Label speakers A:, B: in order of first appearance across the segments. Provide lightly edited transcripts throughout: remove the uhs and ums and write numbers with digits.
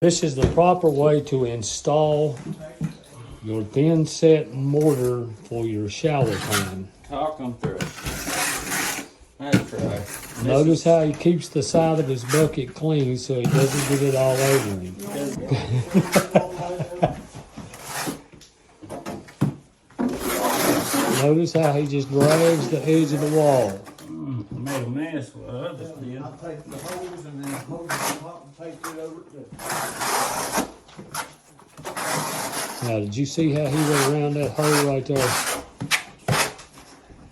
A: This is the proper way to install your thin set mortar for your shower pan.
B: Talk them through it. That's right.
A: Notice how he keeps the side of his bucket clean so he doesn't get it all over him. Notice how he just drags the edge of the wall.
B: Made a mess with others did.
C: I take the hose and then hose the top and take it over to.
A: Now, did you see how he went around that hole right there?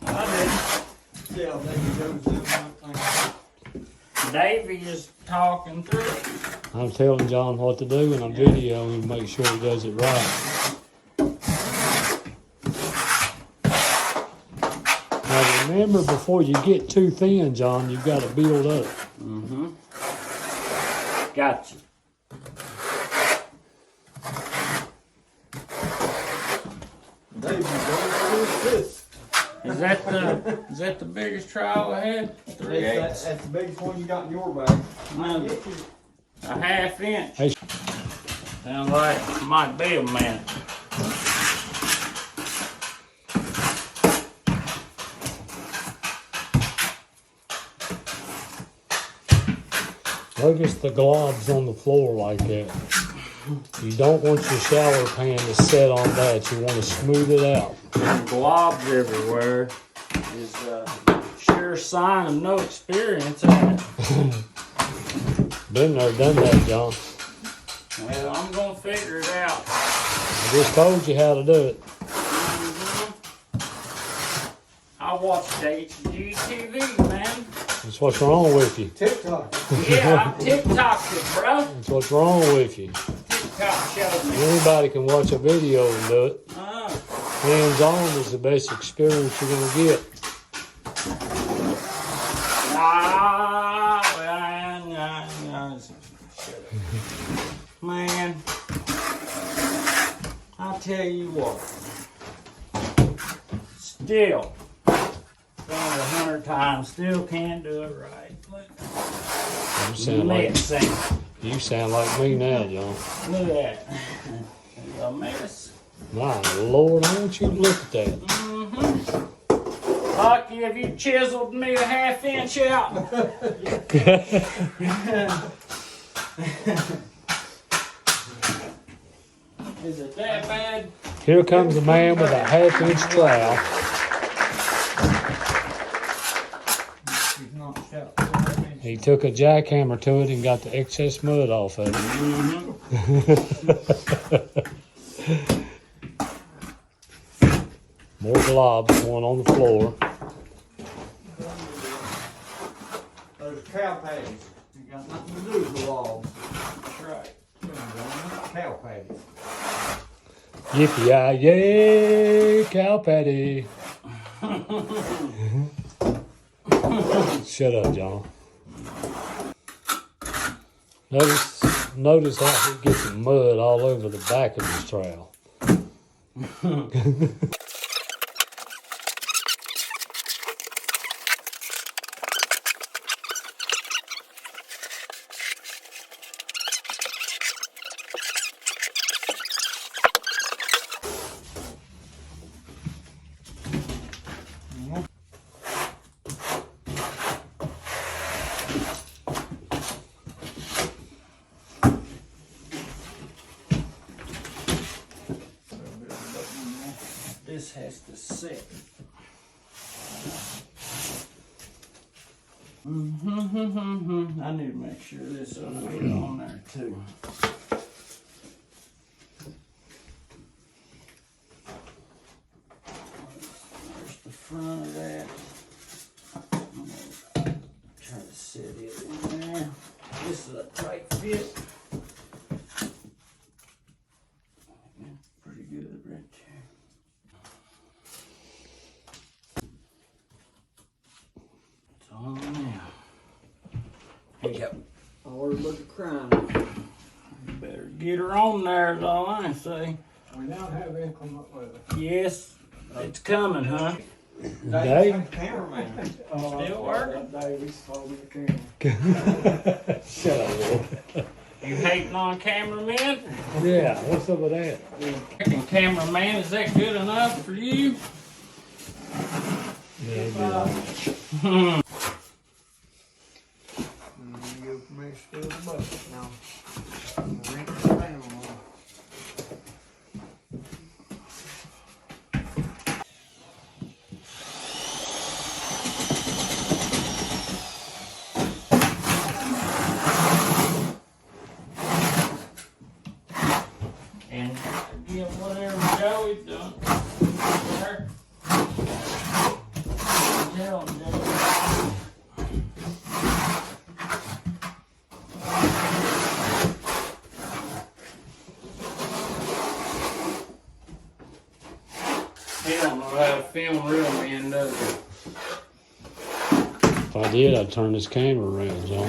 B: I
C: Yeah, they goes in one thing.
B: did. Davey is talking through it.
A: I'm telling John what to do and I'm videoing him to make sure he does it right. Now remember, before you get too thin, John, you've got to build up.
B: Mm-hmm. Gotcha.
C: They be going with this.
B: Is that the biggest trowel I had? 3/8.
C: That's the biggest one you got in your bag.
B: No, a ½ inch.
A: Hey.
B: Sounds like it might be a man.
A: Notice the globs on the floor like that. You don't want your shower pan to set on that. You want to smooth it out.
B: Globs everywhere is a sure sign of no experience, ain't it?
A: Been there, done that, John.
B: Well, I'm gonna figure it out.
A: I just told you how to do it.
B: I watched HGTV, man.
A: That's what's wrong with you.
C: TikTok.
B: Yeah, I'm TikToked it, bro.
A: That's what's wrong with you.
B: TikTok showed me.
A: Anybody can watch a video and do it.
B: Uh,
A: Hands-on is the best experience you're going to get.
B: shut up. Man, I'll tell you what. Still, done it 100 times, still can't do it right.
A: You sound like me now, John.
B: Look at that. It's a mess.
A: My Lord, I want you to look at that.
B: Lucky if you chiseled me a ½ inch out. Is it that bad?
A: Here comes a man with a ½ inch trowel.
C: He's not shut.
A: He took a jackhammer to it and got the excess mud off of it. More globs going on the floor.
C: Those cow patties. You got nothing to do with the logs.
B: That's right.
C: Cow patties.
A: Yippee-yay, cow patty. Shut up, John. Notice how he gets the mud all over the back of his trowel.
B: This has to sit. I need to make sure this other get on there too. There's the front of that. I'm gonna try to set it in there. This is a tight fit. Pretty good right there. On now. Here you go.
C: Already look at crying.
B: You better get her on there, is all I say.
C: We now have inclement weather.
B: Yes, it's coming, huh?
A: Dave?
C: Cameraman.
B: Still working?
C: Dave's holding the camera.
A: Shut up, Lord.
B: You hating on cameraman?
A: Yeah, what's up with that?
B: And cameraman, is that good enough for you?
A: Yeah, good.
C: You for me to steal the bucket now. Rinse it down.
B: And give whatever Joey's done. There. Tell him, Joey. He don't know how to film real men, does he?
A: If I did, I'd turn this camera around, John.